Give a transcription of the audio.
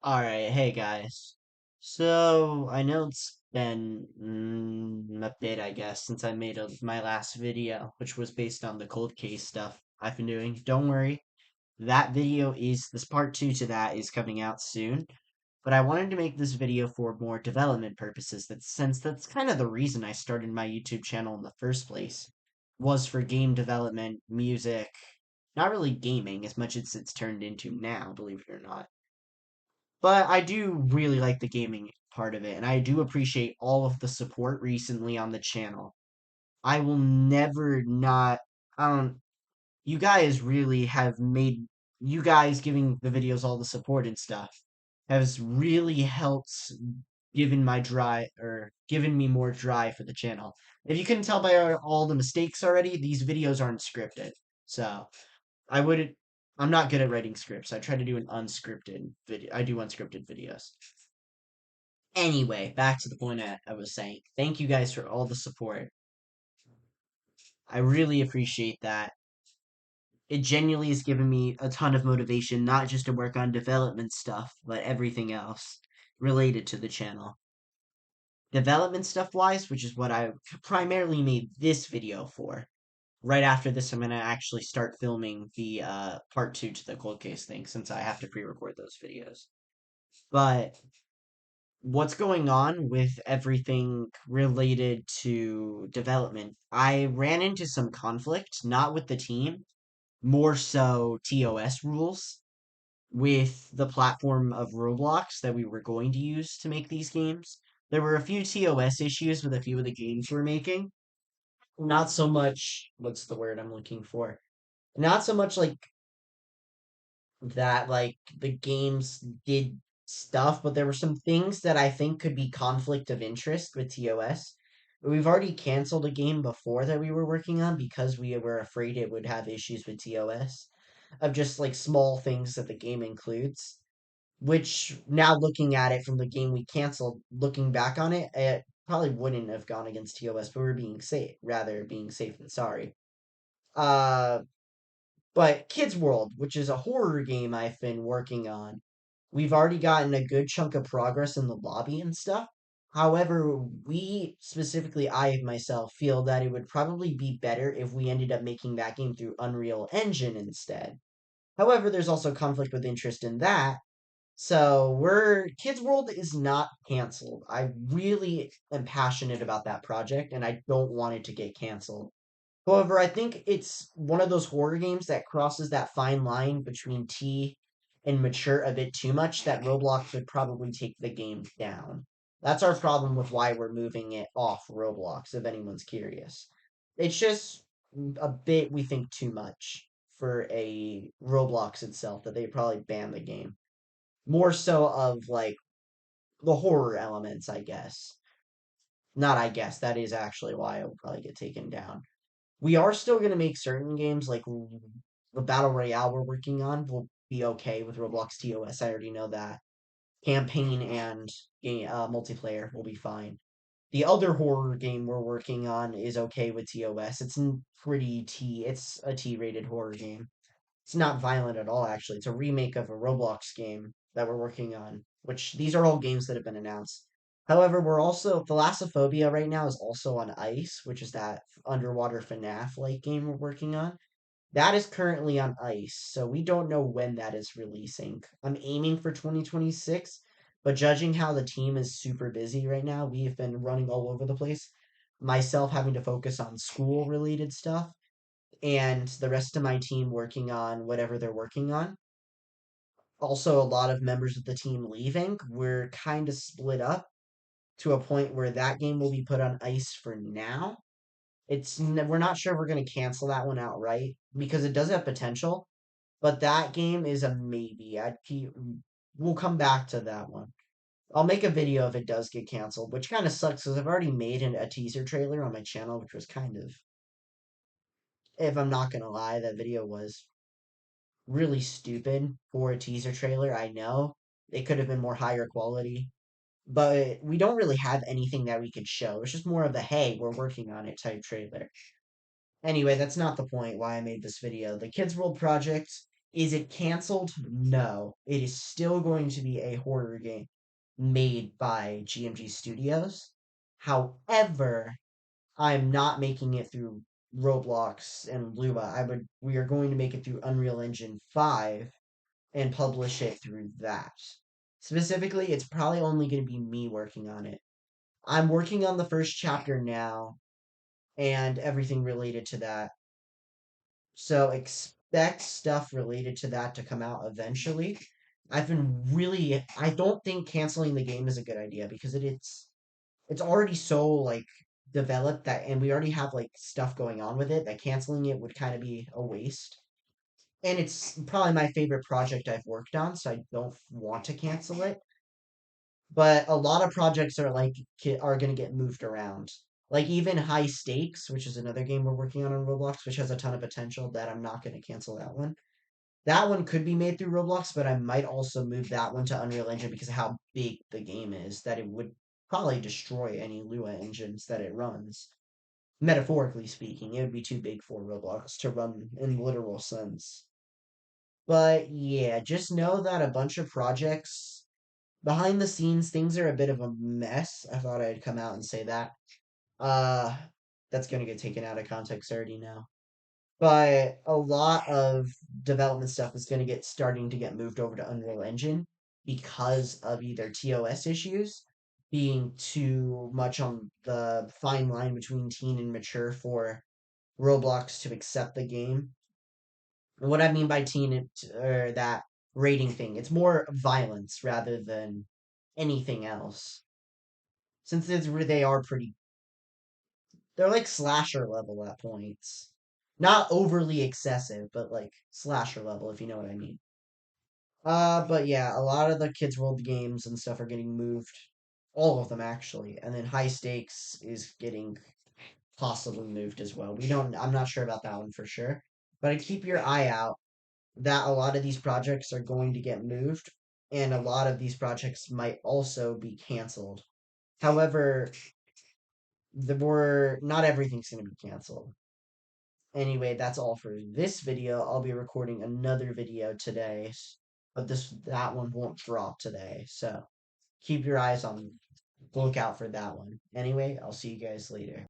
Alright, hey guys. So, I know it's been a bit, I guess, since I made my last video, which was based on the cold case stuff I've been doing. Don't worry, this part 2 to that is coming out soon. But I wanted to make this video for more development purposes, since that's kind of the reason I started my YouTube channel in the first place, was for game development, music, not really gaming as much as it's turned into now, believe it or not. But I do really like the gaming part of it, and I do appreciate all of the support recently on the channel. I will never not, um, you guys really have made, you guys giving the videos all the support and stuff has really helped given me more drive for the channel. If you couldn't tell by all the mistakes already, these videos aren't scripted. So, I would I'm not good at writing scripts. I try to do an unscripted video. I do unscripted videos. Anyway, back to the point I was saying. Thank you guys for all the support. I really appreciate that. It genuinely has given me a ton of motivation, not just to work on development stuff, but everything else related to the channel. Development stuff wise, which is what I primarily made this video for. Right after this, I'm going to actually start filming the part 2 to the cold case thing, since I have to pre-record those videos. But what's going on with everything related to development? I ran into some conflict, not with the team, more so TOS rules with the platform of Roblox that we were going to use to make these games. There were a few TOS issues with a few of the games we're making. Not so much, what's the word I'm looking for? Not so much like that the games did stuff, but there were some things that I think could be conflict of interest with TOS. We've already canceled a game before that we were working on because we were afraid it would have issues with TOS of just like small things that the game includes. Which now looking at it from the game we canceled, looking back on it, it probably wouldn't have gone against TOS, but we're being safe, rather being safe than sorry. Uh, but Kids World, which is a horror game I've been working on, we've already gotten a good chunk of progress in the lobby and stuff. However, I myself, feel that it would probably be better if we ended up making that game through Unreal Engine instead. However, there's also conflict with interest in that. So Kids World is not canceled. I really am passionate about that project and I don't want it to get canceled. However, I think it's one of those horror games that crosses that fine line between T and mature a bit too much that Roblox would probably take the game down. That's our problem with why we're moving it off Roblox, if anyone's curious. It's just a bit, we think, too much for a Roblox itself that they probably ban the game. More so of like the horror elements, I guess. Not I guess, that is actually why it will probably get taken down. We are still going to make certain games like the Battle Royale we're working on will be okay with Roblox TOS. I already know that. Campaign and multiplayer will be fine. The other horror game we're working on is okay with TOS. It's a T-rated horror game. It's not violent at all, actually. It's a remake of a Roblox game that we're working on, which these are all games that have been announced. However, we're also Thalassophobia right now is also on ice, which is that underwater FNAF like game we're working on. That is currently on ice, so we don't know when that is releasing. I'm aiming for 2026, but judging how the team is super busy right now, we have been running all over the place. Myself having to focus on school related stuff and the rest of my team working on whatever they're working on. Also, a lot of members of the team leaving. We're kind of split up to a point where that game will be put on ice for now. We're not sure we're going to cancel that one outright because it does have potential, but that game is a maybe. We'll come back to that one. I'll make a video if it does get canceled, which kind of sucks because I've already made a teaser trailer on my channel, which was kind of, if I'm not gonna lie, that video was really stupid for a teaser trailer. I know it could have been more higher quality, but we don't really have anything that we could show. It's just more of the hey, we're working on it type trailer. Anyway, that's not the point why I made this video. The Kids World project Is it canceled? No. It is still going to be a horror game made by GMG Studios. However, I'm not making it through Roblox and Luma. We are going to make it through Unreal Engine 5 and publish it through that. Specifically, it's probably only going to be me working on it. I'm working on the first chapter now and everything related to that. So expect stuff related to that to come out eventually. I don't think canceling the game is a good idea because it's already so like developed that and we already have like stuff going on with it that canceling it would kind of be a waste. And it's probably my favorite project I've worked on, so I don't want to cancel it. But a lot of projects are are going to get moved around. Like even High Stakes, which is another game we're working on Roblox, which has a ton of potential that I'm not going to cancel that one. That one could be made through Roblox, but I might also move that one to Unreal Engine because of how big the game is, that it would probably destroy any Lua engines that it runs. Metaphorically speaking, it would be too big for Roblox to run in literal sense. But yeah, just know that a bunch of projects behind the scenes, things are a bit of a mess. I thought I'd come out and say that. Uh, that's gonna get taken out of context already now. But a lot of development stuff is going to get starting to get moved over to Unreal Engine because of either TOS issues being too much on the fine line between teen and mature for Roblox to accept the game. And what I mean by or that rating thing, it's more violence rather than anything else. Since they are pretty, they're like slasher level at points. Not overly excessive, but like slasher level, if you know what I mean. But yeah, a lot of the Kids World games and stuff are getting moved. All of them actually. And then High Stakes is getting possibly moved as well. I'm not sure about that one for sure. But I keep your eye out that a lot of these projects are going to get moved and a lot of these projects might also be canceled. However, not everything's going to be canceled. Anyway, that's all for this video. I'll be recording another video today, but that one won't drop today. So keep your eyes on look out for that one. Anyway, I'll see you guys later.